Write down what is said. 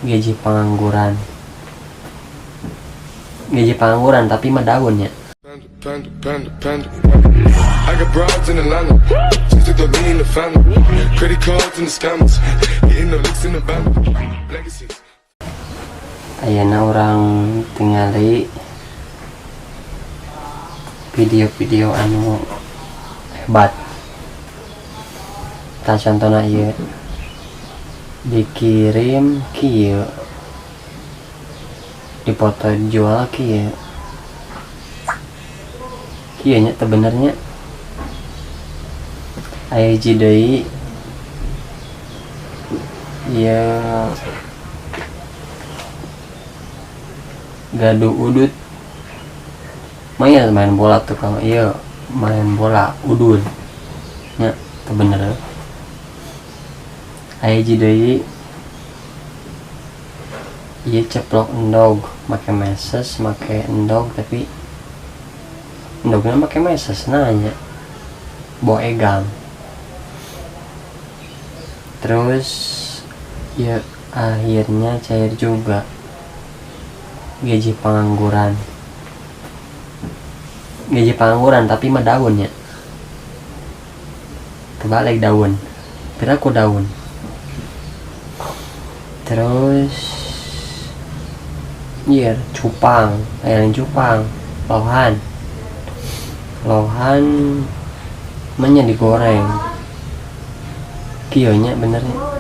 gaji pengangguran tapi mah daunnya. I got broads in Atlanta, just to me in the family. Credit cards and the scammers, hitting the licks in the band. Legacies. Ayeuna orang tingali video-video anu hebat. Tak contohna ieu dikirim kieu, dipoto jual kieu, kieu nya teu benernya. Aya hiji deui ieu gaduh udut main bola tukang iya main bola udun nya teu bener. Aya hiji deui ieu ceplok endog make meses make endog tapi endogna make meses nanya bawa egang. Terus ya akhirnya cair juga gaji pengangguran tapi mah daunnya terbalik daun piraku daun. Terus iya cupang yang cupang lohan menya digoreng kionya benernya